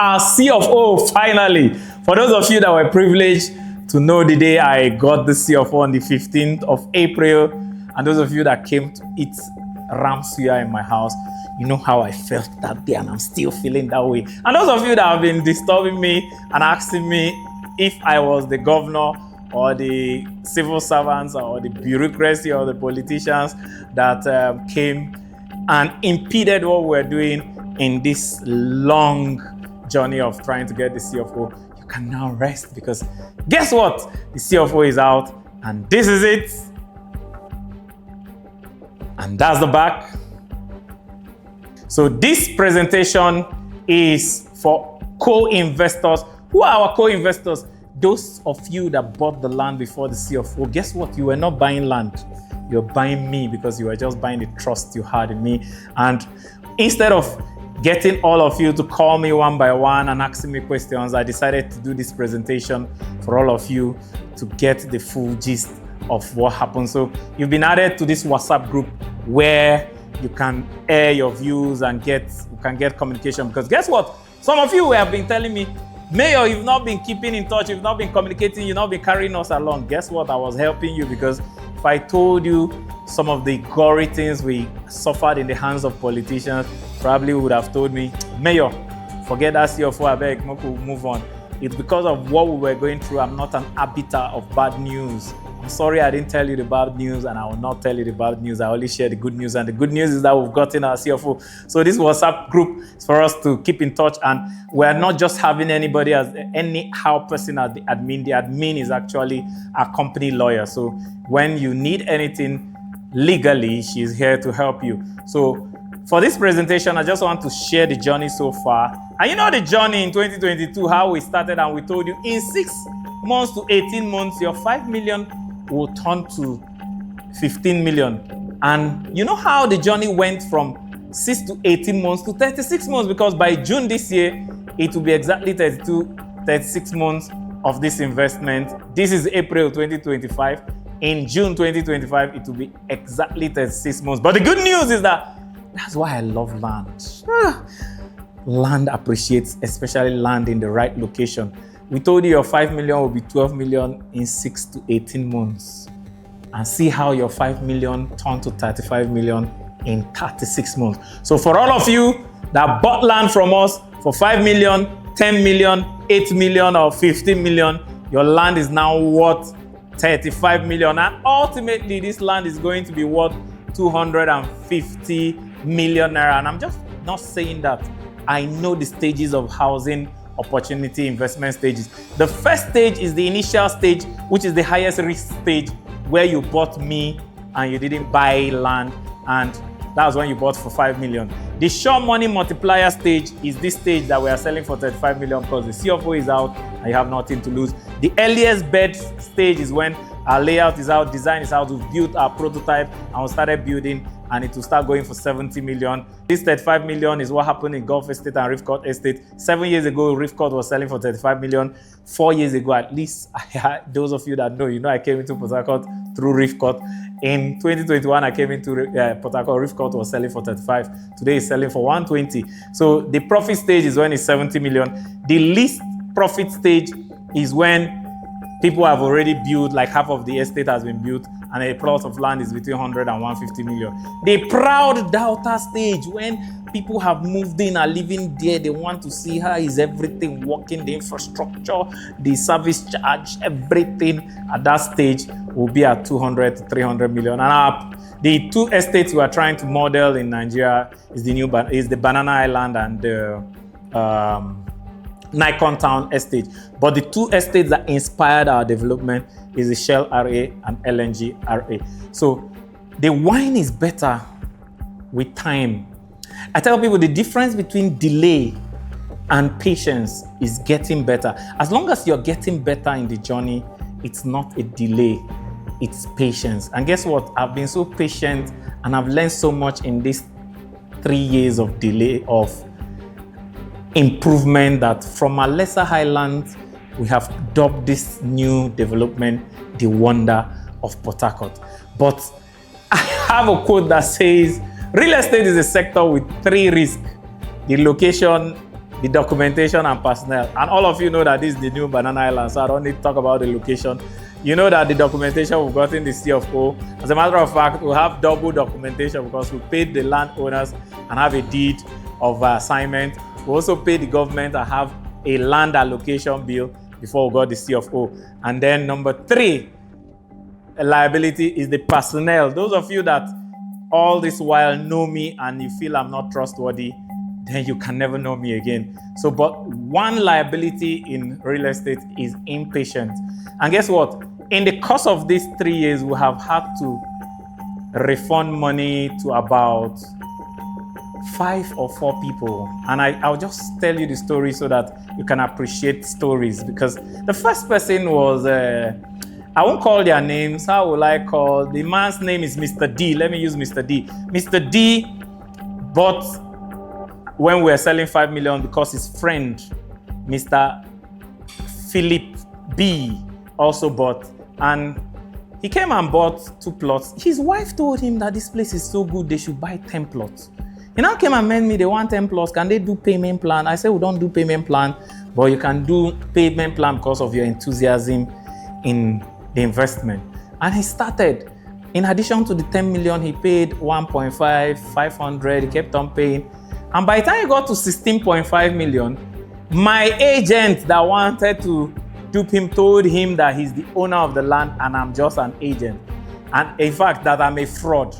our CFO finally. For those of you that were privileged to know the day I got the CFO on the 15th of April, and those of you that came to eat ram suya in my house, you know how I felt that day, and I'm still feeling that way. And those of you that have been disturbing me and asking me if I was the governor or the civil servants or the bureaucracy or the politicians that came and impeded what we're doing in this long journey of trying to get the CFO, you can now rest, because guess what? The CFO is out, and this is it. And that's the back. So this presentation is for co-investors. Who are our co-investors? Those of you that bought the land before the CFO. Guess what? You were not buying land. You're buying me, because you were just buying the trust you had in me. And instead of getting all of you to call me one by one and asking me questions, I decided to do this presentation for all of you to get the full gist of what happened. So you've been added to this WhatsApp group where you can air your views and you can get communication. Because guess what? Some of you have been telling me, Mayor, you've not been keeping in touch, you've not been communicating, you've not been carrying us along. Guess what? I was helping you, because if I told you some of the gory things we suffered in the hands of politicians, probably would have told me, Mayor, forget that CFO, I beg, move on. It's because of what we were going through. I'm not an arbiter of bad news. I'm sorry I didn't tell you the bad news, and I will not tell you the bad news. I only share the good news, and the good news is that we've gotten our CFO. So this WhatsApp group is for us to keep in touch, and we're not just having anybody as anyhow person as the admin. The admin is actually a company lawyer. So when you need anything legally, she's here to help you. So for this presentation, I just want to share the journey so far. And you know the journey in 2022, how we started, and we told you in 6 months to 18 months, your 5 million will turn to 15 million. And you know how the journey went from 6 to 18 months to 36 months, because by June this year, it will be exactly 36 months of this investment. This is April 2025. In June 2025, it will be exactly 36 months. But the good news is that's why I love land. Land appreciates, especially land in the right location. We told you your 5 million will be 12 million in 6 to 18 months. And see how your 5 million turned to 35 million in 36 months. So for all of you that bought land from us for 5 million, 10 million, 8 million, or 15 million, your land is now worth 35 million. And ultimately, this land is going to be worth 250 million naira. And I'm just not saying that. I know the stages of housing opportunity investment stages. The first stage is the initial stage, which is the highest risk stage, where you bought me and you didn't buy land, and that's when you bought for 5 million. The sure money multiplier stage is this stage that we are selling for 35 million because the CFO is out and you have nothing to lose. The earliest bed stage is when our layout is out, design is out, we've built our prototype and we started building, and it will start going for 70 million. This 35 million is what happened in Gulf Estate and Reef Court Estate. 7 years ago, Reef Court was selling for 35 million. 4 years ago, at least, those of you that know, you know I came into Port Harcourt through Reef Court. In 2021, I came into Port Harcourt. Reef Court was selling for 35. Today, it's selling for 120. So the profit stage is when it's 70 million. The least profit stage is when people have already built, like half of the estate has been built, and a plot of land is between 100 and 150 million. The proud doubter stage, when people have moved in and living there, they want to see how is everything working, the infrastructure, the service charge, everything at that stage will be at 200 to 300 million. And the two estates we are trying to model in Nigeria is the Banana Island and the Nikon Town estate. But the two estates that inspired our development is the Shell RA and LNG RA. So the wine is better with time. I tell people the difference between delay and patience is getting better. As long as you're getting better in the journey, it's not a delay, it's patience. And guess what? I've been so patient and I've learned so much in these 3 years of delay of improvement that from a lesser highland, we have dubbed this new development the wonder of Port Harcourt. But I have a quote that says, real estate is a sector with 3 risks: the location, the documentation and personnel. And all of you know that this is the new Banana Island, so I don't need to talk about the location. You know that the documentation we've got in the CFO, as a matter of fact, we have double documentation because we paid the landowners and have a deed of assignment. We also paid the government and have a land allocation bill before we got the CFO. And then number 3, a liability is the personnel. Those of you that all this while know me and you feel I'm not trustworthy, then you can never know me again. So, but one liability in real estate is impatience. And guess what? In the course of these 3 years, we have had to refund money to about 5 or 4 people. And I'll just tell you the story so that you can appreciate stories. Because the first person was, I won't call their names. How will I call? The man's name is Mr. D. Let me use Mr. D. Mr. D bought when we were selling 5 million because his friend, Mr. Philip B, also bought. And he came and bought 2 plots. His wife told him that this place is so good, they should buy 10 plots. He now came and met me, they want 10 plots. Can they do payment plan? I said, we don't do payment plan, but you can do payment plan because of your enthusiasm in the investment. And he started. In addition to the 10 million, he paid 1.5, 500, he kept on paying. And by the time he got to 16.5 million, my agent that wanted to dupe him told him that he's the owner of the land and I'm just an agent. And in fact, that I'm a fraud.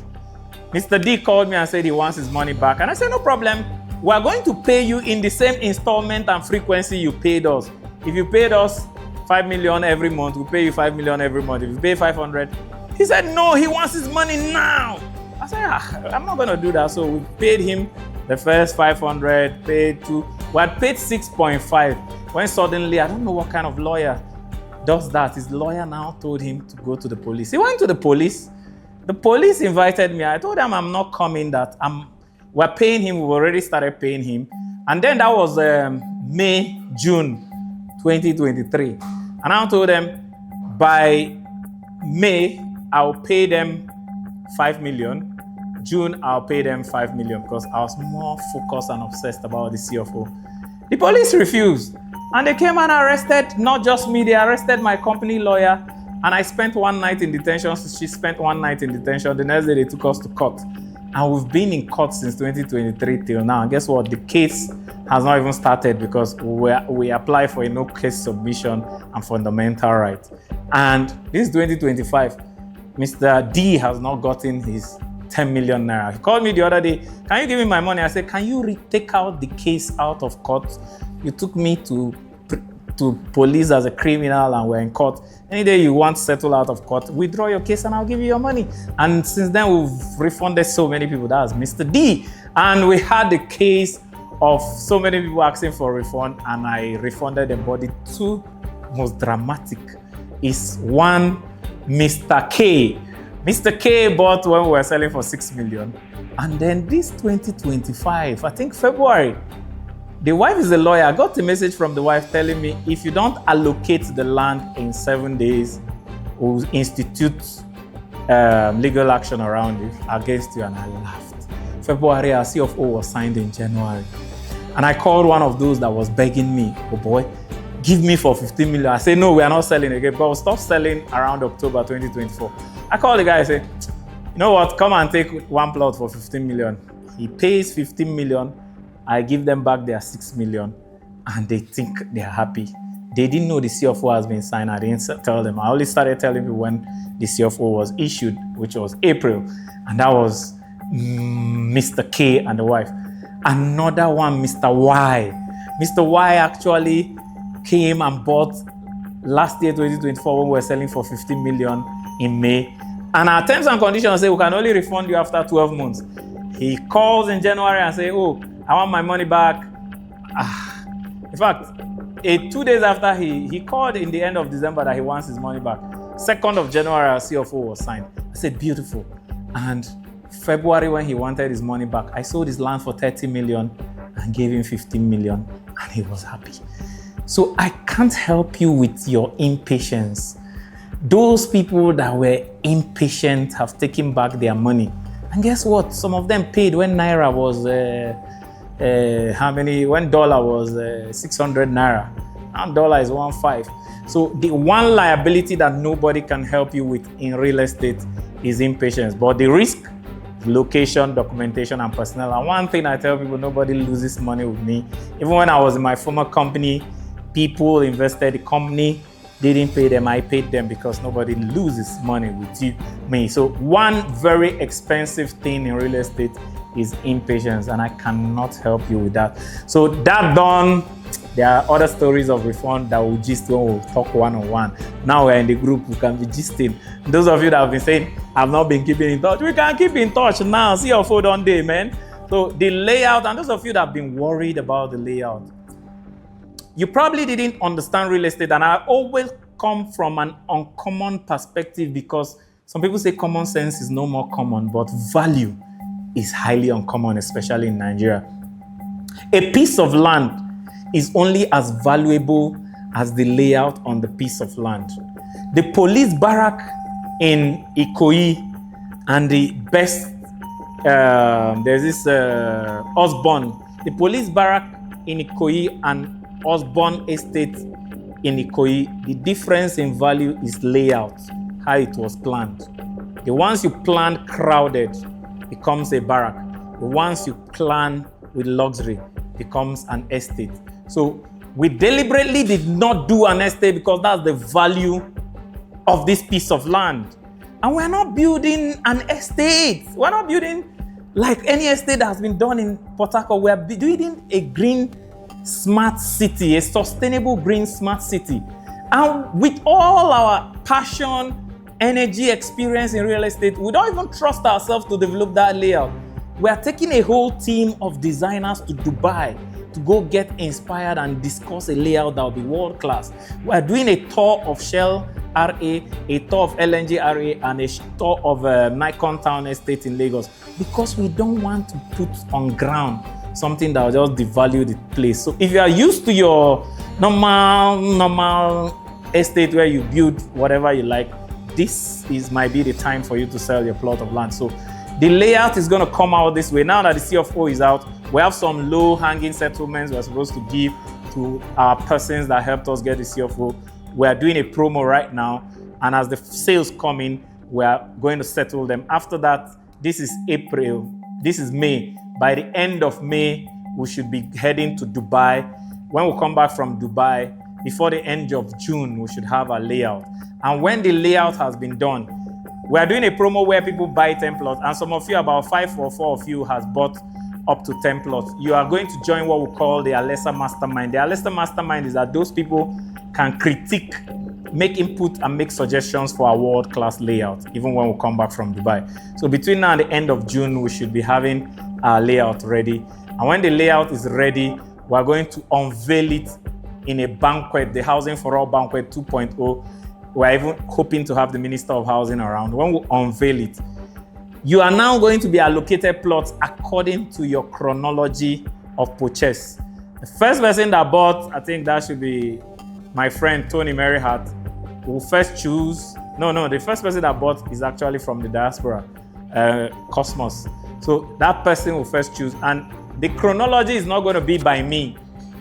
Mr. D called me and said he wants his money back. And I said, no problem. We're going to pay you in the same installment and frequency you paid us. If you paid us 5 million every month, we'll pay you 5 million every month. If you pay 500, he said, no, he wants his money now. I said, I'm not going to do that. So we paid him the first 500, paid 2. We had paid 6.5. When suddenly, I don't know what kind of lawyer does that. His lawyer now told him to go to the police. He went to the police. The police invited me. I told them I'm not coming, that we're paying him. We've already started paying him. And then that was May, June 2023. And I told them by May, I'll pay them 5 million. June, I'll pay them 5 million because I was more focused and obsessed about the CFO. The police refused. And they came and arrested not just me, they arrested my company lawyer. And I spent 1 night in detention. She spent 1 night in detention. The next day they took us to court. And we've been in court since 2023 till now. And guess what? The case has not even started because we apply for a no case submission and fundamental rights. And this is 2025. Mr. D has not gotten his 10 million naira. He called me the other day. Can you give me my money? I said, can you take out the case out of court? You took me to police as a criminal and we're in court. Any day you want to settle out of court, withdraw your case and I'll give you your money. And since then, we've refunded so many people. That's Mr. D. And we had the case of so many people asking for a refund and I refunded them. But the 2 most dramatic is one, Mr. K. Mr. K bought when we were selling for 6 million. And then this 2025, I think February, the wife is a lawyer. I got a message from the wife telling me, if you don't allocate the land in 7 days, we'll institute legal action around you, against you. And I laughed. February, our CFO was signed in January. And I called one of those that was begging me, oh boy, give me for 15 million. I said, no, we are not selling again, but we'll stop selling around October 2024. I called the guy, I said, you know what, come and take 1 plot for 15 million. He pays 15 million. I give them back their 6 million and they think they're happy. They didn't know the CFO has been signed. I didn't tell them. I only started telling people when the CFO was issued, which was April. And that was Mr. K and the wife. Another one, Mr. Y. Mr. Y actually came and bought last year, 2024, when we were selling for 15 million in May. And our terms and conditions say we can only refund you after 12 months. He calls in January and say, oh, I want my money back. In fact, 2 days after he called in the end of December that he wants his money back. 2nd of January, our CFO was signed. I said, beautiful. And February, when he wanted his money back, I sold his land for 30 million and gave him 15 million and he was happy. So I can't help you with your impatience. Those people that were impatient have taken back their money. And guess what? Some of them paid when Naira was when dollar was 600 naira, now dollar is 1.5. So the one liability that nobody can help you with in real estate is impatience. But the risk, location, documentation, and personnel. And one thing I tell people, nobody loses money with me. Even when I was in my former company, people invested, the company didn't pay them, I paid them, because nobody loses money with me. So one very expensive thing in real estate is impatience, and I cannot help you with that. So that done, there are other stories of refund that we'll gist when we'll talk one-on-one. Now we're in the group, we can be gisting. Those of you that have been saying, I've not been keeping in touch, we can keep in touch now. See your phone on day, man. So the layout, and those of you that have been worried about the layout, you probably didn't understand real estate, and I always come from an uncommon perspective, because some people say common sense is no more common, but value is highly uncommon, especially in Nigeria. A piece of land is only as valuable as the layout on the piece of land. The police barrack in Ikoyi and the best, there's this Osborne, the police barrack in Ikoyi and Osborne Estate in Ikoyi, the difference in value is layout, how it was planned. The ones you plan crowded becomes a barrack. The ones you plan with luxury becomes an estate. So we deliberately did not do an estate because that's the value of this piece of land. And we're not building an estate. We're not building like any estate that has been done in Port Harcourt. We're building a green smart city, a sustainable green smart city. And with all our passion, energy, experience in real estate, we don't even trust ourselves to develop that layout. We are taking a whole team of designers to Dubai to go get inspired and discuss a layout that will be world class. We are doing a tour of Shell RA, a tour of LNG RA, and a tour of Nikon Town Estate in Lagos, because we don't want to put on ground something that will just devalue the place. So if you are used to your normal estate where you build whatever you like, this might be the time for you to sell your plot of land. So the layout is going to come out this way. Now that the CFO is out, we have some low-hanging settlements we're supposed to give to our persons that helped us get the CFO. We're doing a promo right now, and as the sales come in, we're going to settle them. After that, this is April, this is May. By the end of May, we should be heading to Dubai. When we come back from Dubai, before the end of June, we should have a layout. And when the layout has been done, we are doing a promo where people buy 10 plots, and some of you, about 5 or 4 of you, has bought up to 10 plots. You are going to join what we call the Alessa Mastermind. The Alessa Mastermind is that those people can critique, make input, and make suggestions for our world-class layout, even when we come back from Dubai. So between now and the end of June, we should be having our layout ready. And when the layout is ready, we're going to unveil it in a banquet, the Housing for All Banquet 2.0. We're even hoping to have the Minister of Housing around. When we unveil it, you are now going to be allocated plots according to your chronology of purchase. The first person that bought, I think that should be my friend Tony Merrihat, will first choose. No, the first person that bought is actually from the diaspora, Cosmos. So that person will first choose. And the chronology is not going to be by me.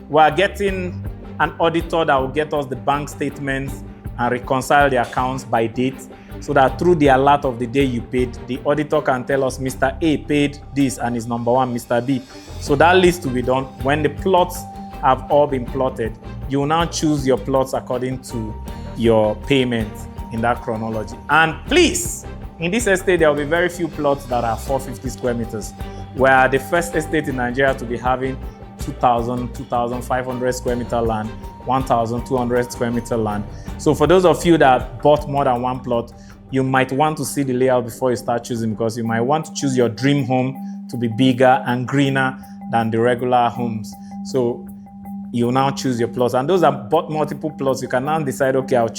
We are getting an auditor that will get us the bank statements and reconcile the accounts by date, so that through the alert of the day you paid, the auditor can tell us Mr. A paid this and is number one, Mr. B. So that list will be done. When the plots have all been plotted, you will now choose your plots according to your payment in that chronology. And please, in this estate, there will be very few plots that are 450 square meters. We are the first estate in Nigeria to be having 2,500 square meter land, 1,200 square meter land. So for those of you that bought more than one plot, you might want to see the layout before you start choosing, because you might want to choose your dream home to be bigger and greener than the regular homes. So you now choose your plots. And those that bought multiple plots, you can now decide, okay, I'll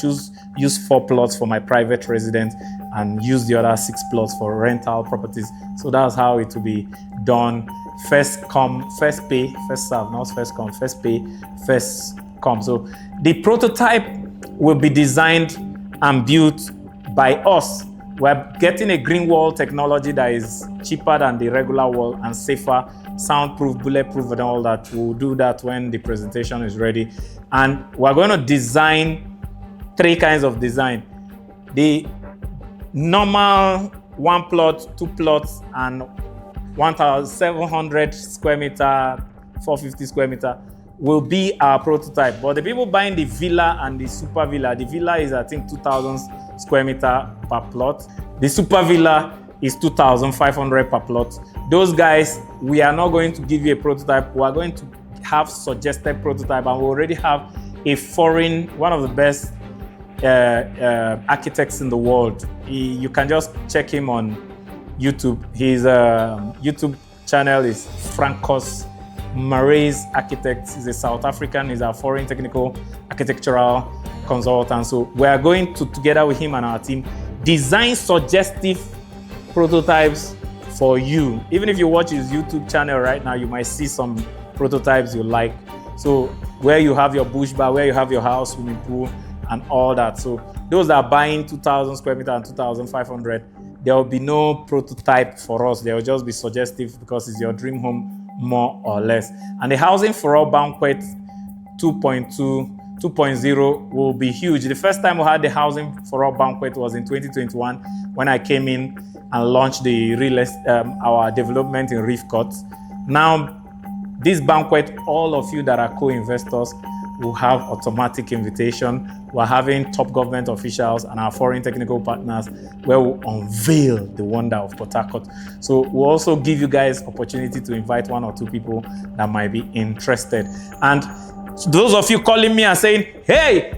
use 4 plots for my private residence and use the other 6 plots for rental properties. So that's how it will be done. First come, first pay, first serve, not first come, first pay, first come. So the prototype will be designed and built by us. We're getting a green wall technology that is cheaper than the regular wall and safer soundproof, bulletproof, and all that. We'll do that when the presentation is ready. And we're going to design 3 kinds of design. The normal 1 plot, 2 plots, and 1,700 square meter, 450 square meter will be our prototype. But the people buying the villa and the super villa, the villa is, I think, 2,000 square meter per plot. The super villa is 2,500 per plot. Those guys, we are not going to give you a prototype. We are going to have suggested prototype, and we already have a foreign, one of the best architects in the world. You can just check him on YouTube. His YouTube channel is Francos Marais Architects. He's a South African. He's a foreign technical architectural consultant. So we are going to, together with him and our team, design suggestive prototypes for you. Even if you watch his YouTube channel right now, you might see some prototypes you like. So where you have your bush bar, where you have your house, swimming pool, and all that. So those that are buying 2,000 square meter and 2,500, there will be no prototype for us. There will just be suggestive because it's your dream home, more or less. And the Housing for All Banquet 2.0 will be huge. The first time we had the Housing for All Banquet was in 2021 when I came in and launched the our development in Reef Court. Now, this banquet, all of you that are co-investors will have automatic invitation. We're having top government officials and our foreign technical partners where we'll unveil the wonder of Port Harcourt. So we'll also give you guys opportunity to invite 1 or 2 people that might be interested. And those of you calling me and saying, hey,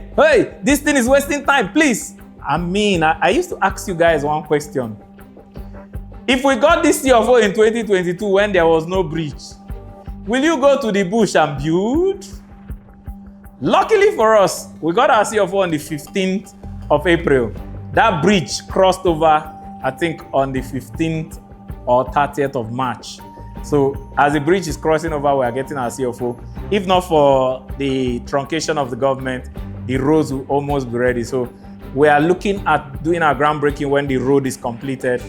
this thing is wasting time, please. I used to ask you guys one question. If we got this CFO in 2022 when there was no bridge, will you go to the bush and build? Luckily for us, we got our CFO on the 15th of April. That bridge crossed over, I think, on the 15th or 30th of March. So as the bridge is crossing over, we are getting our CFO. If not for the truncation of the government, the roads will almost be ready. So we are looking at doing our groundbreaking when the road is completed,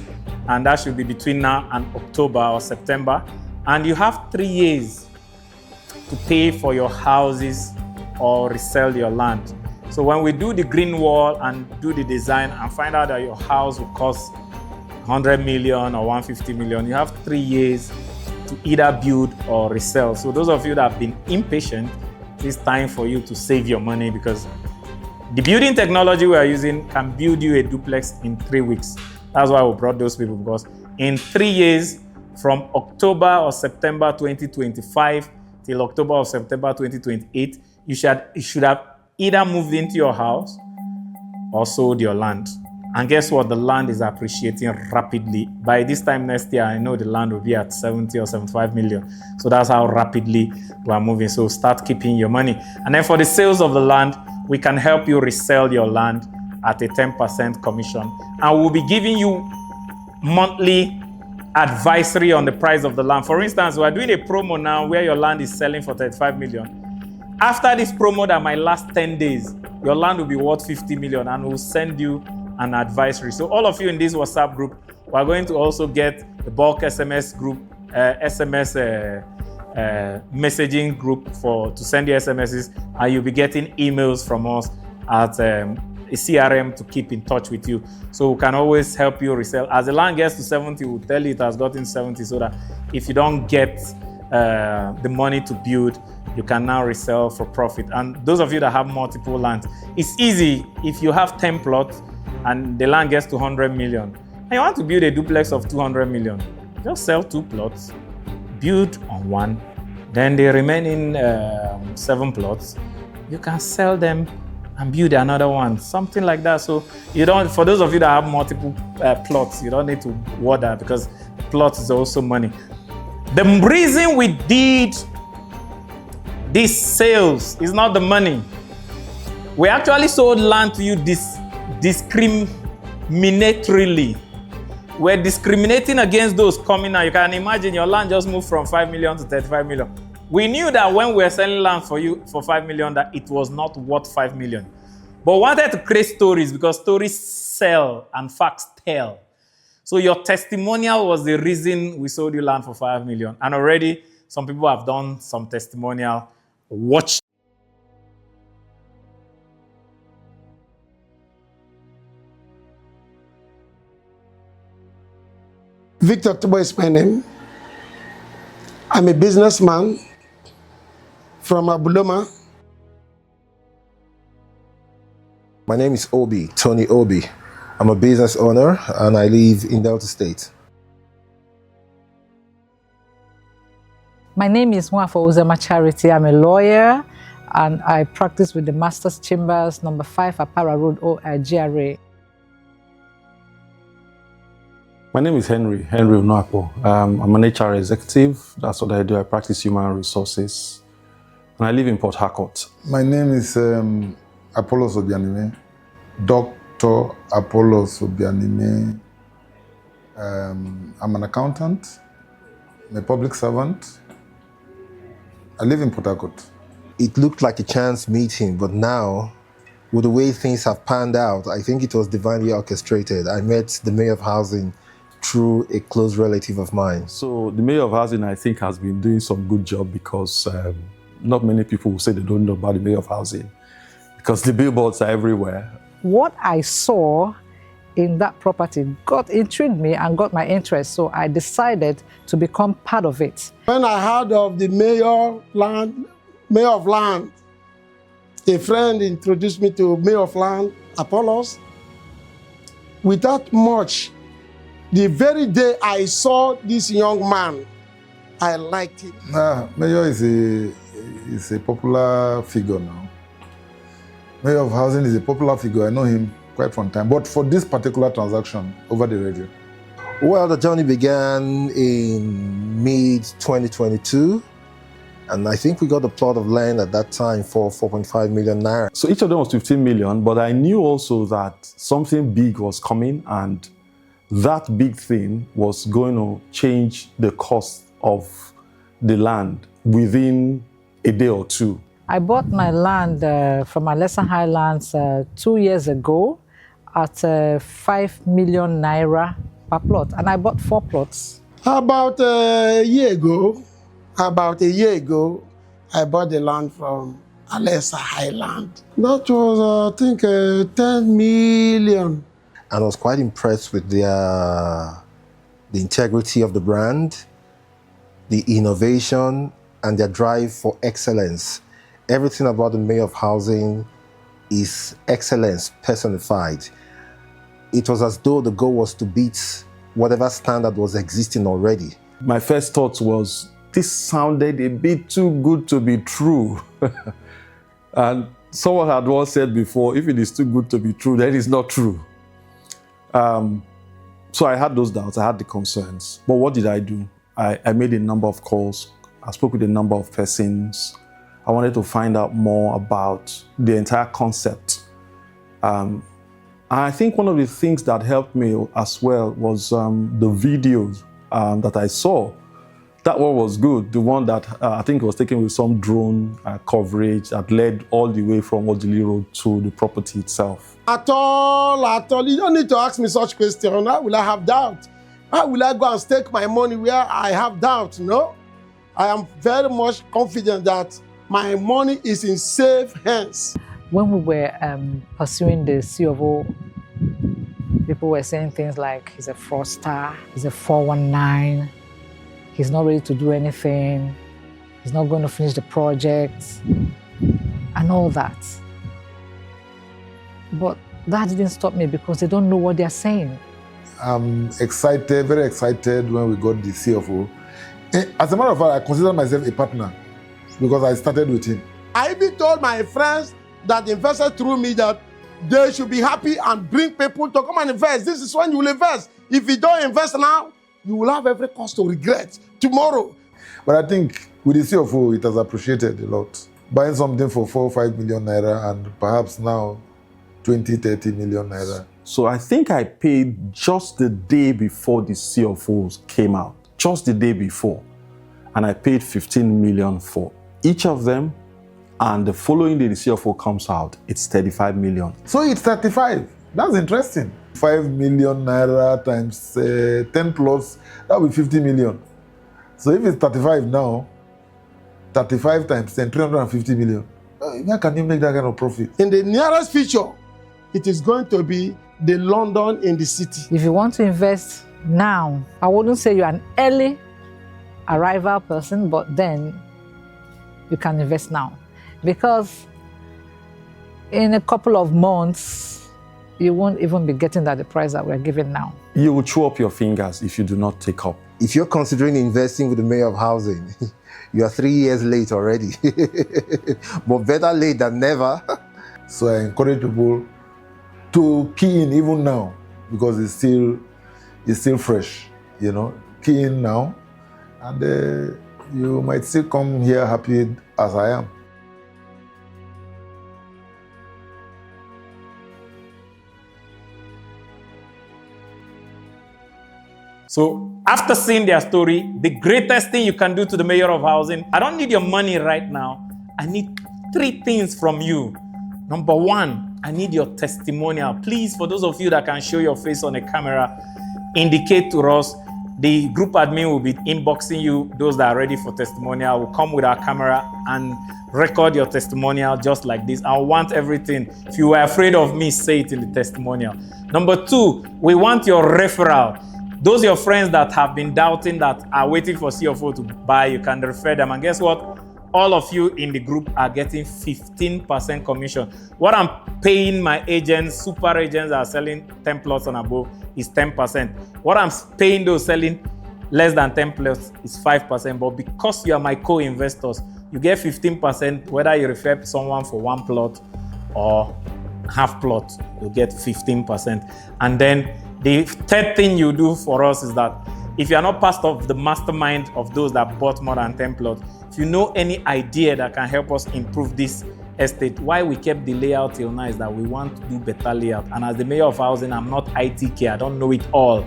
and that should be between now and October or September. And you have 3 years to pay for your houses or resell your land. So when we do the green wall and do the design and find out that your house will cost 100 million or 150 million, you have 3 years to either build or resell. So those of you that have been impatient, it's time for you to save your money, because the building technology we are using can build you a duplex in 3 weeks. That's why we brought those people, because in 3 years, from October or September 2025 till October or September 2028, you should have either moved into your house or sold your land. And guess what? The land is appreciating rapidly. By this time next year, I know the land will be at 70 or 75 million. So that's how rapidly we are moving. So start keeping your money. And then for the sales of the land, we can help you resell your land at a 10% commission. And we'll be giving you monthly advisory on the price of the land. For instance, we're doing a promo now where your land is selling for 35 million. After this promo that might last 10 days, your land will be worth 50 million, and we'll send you an advisory. So all of you in this WhatsApp group, we're going to also get the bulk SMS group, messaging group to send you SMSs, and you'll be getting emails from us at a CRM to keep in touch with you. So we can always help you resell. As the land gets to 70, we'll tell you it has gotten 70, so that if you don't get the money to build, you can now resell for profit. And those of you that have multiple lands, it's easy. If you have 10 plots and the land gets to 100 million, and you want to build a duplex of 200 million, just sell 2 plots, build on 1, then the remaining 7 plots, you can sell them and build another one, something like that. So you don't, for those of you that have multiple plots, you don't need to worry, because plots is also money. The reason we did these sales is not the money. We actually sold land to you discriminatorily. We're discriminating against those coming out. You can imagine your land just moved from 5 million to 35 million. We knew that when we were selling land for you for 5 million, that it was not worth 5 million. But we wanted to create stories, because stories sell and facts tell. So your testimonial was the reason we sold you land for 5 million. And already some people have done some testimonial. Watch. Victor Tubo is my name. I'm a businessman from Abuloma. My name is Obi, Tony Obi. I'm a business owner and I live in Delta State. My name is Mwafo Uzema Charity. I'm a lawyer and I practice with the Masters Chambers, number 5 Apara Road, GRA. My name is Henry Unoakpo. I'm an HR executive. That's what I do. I practice human resources. And I live in Port Harcourt. My name is Apollos Obianime, Dr. Apollos Obianime. I'm an accountant, I'm a public servant. I live in Port Harcourt. It looked like a chance meeting, but now, with the way things have panned out, I think it was divinely orchestrated. I met the Mayor of Housing through a close relative of mine. So the Mayor of Housing, I think, has been doing some good job because not many people will say they don't know about the Mayor of Housing because the billboards are everywhere. What I saw in that property intrigued me and got my interest, so I decided to become part of it. When I heard of the mayor of land, a friend introduced me to Mayor of Land, Apollos. Without much, the very day I saw this young man, I liked him. Mayor is a popular figure now. Mayor of Housing is a popular figure. I know him quite from time. But for this particular transaction, over the radio. Well, the journey began in mid-2022. And I think we got a plot of land at that time for 4.5 million naira. So each of them was 15 million, but I knew also that something big was coming and that big thing was going to change the cost of the land within a day or two. I bought my land from Alessa Highlands 2 years ago at 5 million naira per plot, and I bought 4 plots. About a year ago, I bought the land from Alessa Highland. That was, I think, 10 million. And I was quite impressed with the integrity of the brand, the innovation, and their drive for excellence. Everything about the Mayor of Housing is excellence personified. It was as though the goal was to beat whatever standard was existing already. My first thought was, this sounded a bit too good to be true. And someone had once said before, if it is too good to be true, then it's not true. So I had those doubts, I had the concerns. But what did I do? I made a number of calls. I spoke with a number of persons. I wanted to find out more about the entire concept. I think one of the things that helped me as well was the videos that I saw. That one was good. The one that I think was taken with some drone coverage that led all the way from Odili Road to the property itself. At all. You don't need to ask me such questions. How will I have doubt? How will I go and stake my money where I have doubt? No. I am very much confident that my money is in safe hands. When we were pursuing the COO, people were saying things like, he's a fraudster, he's a 419, he's not ready to do anything, he's not going to finish the project, and all that. But that didn't stop me because they don't know what they're saying. I'm excited, very excited when we got the CFO. As a matter of fact, I consider myself a partner because I started with him. I even told my friends that invested through me that they should be happy and bring people to come and invest. This is when you will invest. If you don't invest now, you will have every cause to regret tomorrow. But I think with the CFO, it has appreciated a lot. Buying something for 4 or 5 million naira and perhaps now 20, 30 million naira. So I think I paid just the day before the CFOs came out, just the day before. And I paid 15 million for each of them. And the following day the CFO comes out, it's 35 million. So it's 35. That's interesting. 5 million naira times 10 plus, that will be 50 million. So if it's 35 now, 35 times 10, 350 million. How can you make that kind of profit? In the nearest future, it is going to be the London in the city. If you want to invest now, I wouldn't say you're an early arrival person, but then you can invest now. Because in a couple of months, you won't even be getting at the price that we're giving now. You will chew up your fingers if you do not take up. If you're considering investing with the Mayor of Housing, you are 3 years late already. But better late than never. So I encourage people to key in even now, because it's still fresh, you know. Key in now, and you might still come here happy as I am. So after seeing their story, the greatest thing you can do to the Mayor of Housing, I don't need your money right now. I need 3 things from you. Number 1, I need your testimonial. Please, for those of you that can show your face on a camera, indicate to us. The group admin will be inboxing you. Those that are ready for testimonial will come with our camera and record your testimonial just like this. I want everything. If you were afraid of me, say it in the testimonial. Number 2, we want your referral. Those your friends that have been doubting, that are waiting for CFO to buy, you can refer them. And guess what? All of you in the group are getting 15% commission. What I'm paying my agents, super agents that are selling 10 plots and above, is 10%. What I'm paying those selling less than 10 plots is 5%. But because you are my co-investors, you get 15%, whether you refer someone for 1 plot or half plot, you get 15%. And then the third thing you do for us is that if you are not part of the mastermind of those that bought more than 10 plots, if you know any idea that can help us improve this estate, why we kept the layout till now is that we want to do better layout. And as the Mayor of Housing, I'm not ITK, I don't know it all.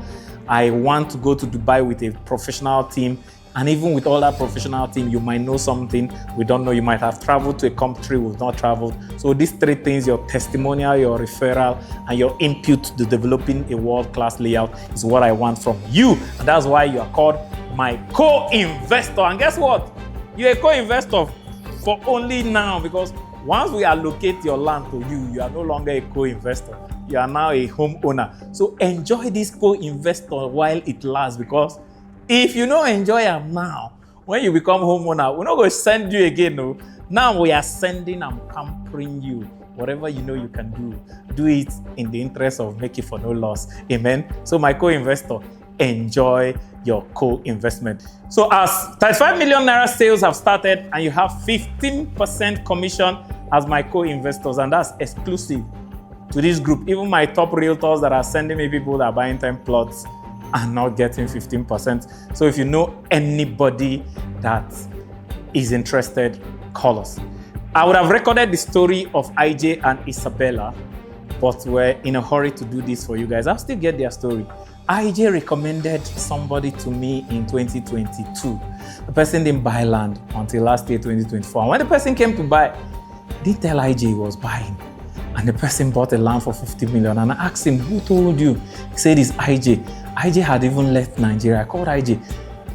I want to go to Dubai with a professional team. And even with all that professional team, you might know something we don't know. You might have traveled to a country we've not traveled. So these 3 things, your testimonial, your referral, and your input to developing a world-class layout is what I want from you. And that's why you are called my co-investor. And guess what? You're a co-investor for only now, because once we allocate your land to you, you are no longer a co-investor. You are now a homeowner. So enjoy this co-investor while it lasts, because if you don't enjoy them now, when you become homeowner, we're not going to send you again. No. Now we are sending and pampering you. Whatever you know you can do it in the interest of making for no loss. Amen. So my co-investor, enjoy your co-investment. So as 35 million naira sales have started and you have 15% commission as my co-investors, and that's exclusive to this group. Even my top realtors that are sending me people that are buying 10 plots are not getting 15%. So if you know anybody that is interested, call us. I would have recorded the story of IJ and Isabella, but we're in a hurry to do this for you guys. I'll still get their story. IJ recommended somebody to me in 2022. The person didn't buy land until last year, 2024. And when the person came to buy, didn't tell IJ he was buying. And the person bought a land for 50 million. And I asked him, who told you? He said it's IJ. IJ had even left Nigeria. I called IJ.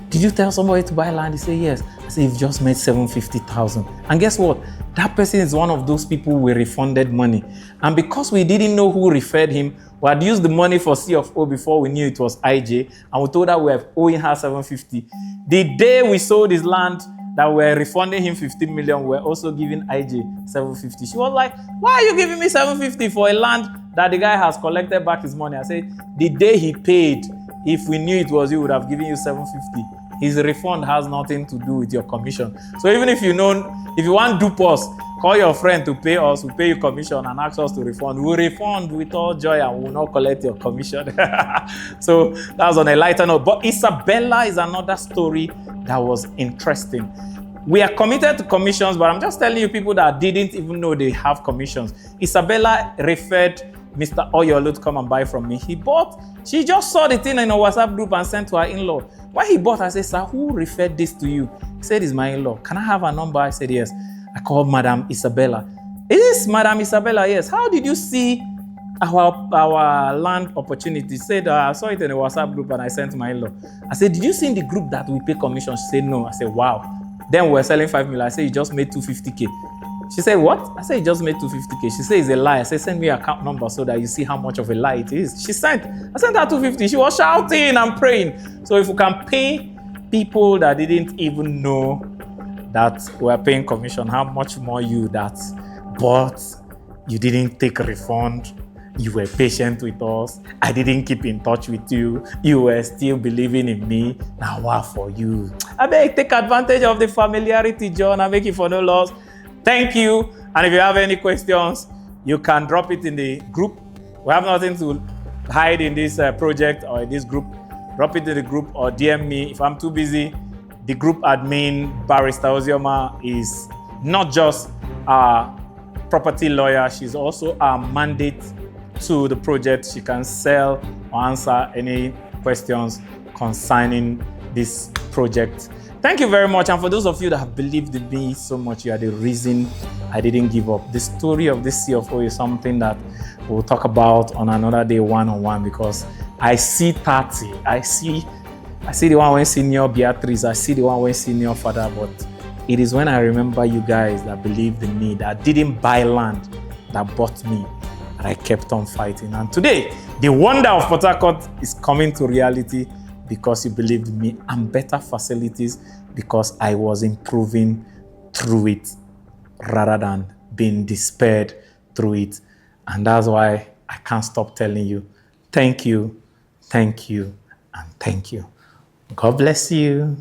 Did you tell somebody to buy land? He said, yes. I said, you've just made 750,000. And guess what? That person is one of those people we refunded money. And because we didn't know who referred him, we had used the money for C of O before we knew it was IJ. And we told her we were owing her 750. The day we sold his land, that we're refunding him 15 million, we're also giving IJ 750. She was like, why are you giving me 750 for a land that the guy has collected back his money? I said, the day he paid, if we knew it was you, would have given you 750. His refund has nothing to do with your commission. So even if you want dupe us, call your friend to pay us, we'll pay you commission and ask us to refund. We'll refund with all joy and we'll not collect your commission. So that was on a lighter note. But Isabella is another story that was interesting. We are committed to commissions, but I'm just telling you people that didn't even know they have commissions. Isabella referred Mr. Oyolo to come and buy from me. She just saw the thing in a WhatsApp group and sent to her in-law. When he bought, I said, sir, who referred this to you? He said, it's my in-law. Can I have her number? I said, yes. I called Madam Isabella. Is this Madam Isabella? Yes. How did you see our land opportunity. Said, I saw it in a WhatsApp group and I sent my in-law. I said, did you see in the group that we pay commission? She said, no. I said, wow. Then we're selling 5 million. I said, you just made 250K. She said, what? I said, you just made 250K. She said, it's a lie. I said, send me your account number so that you see how much of a lie it is. I sent her 250. She was shouting and praying. So if we can pay people that didn't even know that we're paying commission, how much more you that bought, you didn't take a refund, you were patient with us, I didn't keep in touch with you, you were still believing in me. Now what for you? I beg, take advantage of the familiarity, John, and make it for no loss. Thank you. And if you have any questions, you can drop it in the group. We have nothing to hide in this project or in this group. Drop it in the group or DM me. If I'm too busy, the group admin, Barrister Ozioma, is not just a property lawyer, she's also a mandate to the project. She can sell or answer any questions concerning this project. Thank you very much. And for those of you that have believed in me so much, you are the reason I didn't give up. The story of this CFO is something that we'll talk about on another day one-on-one, because I see 30. I see the one when senior Beatrice. I see the one when senior father. But it is when I remember you guys that believed in me, that didn't buy land, that bought me, and I kept on fighting. And today, the wonder of Port Harcourt is coming to reality because you believed in me, and better facilities because I was improving through it rather than being despaired through it. And that's why I can't stop telling you, thank you, and thank you. God bless you.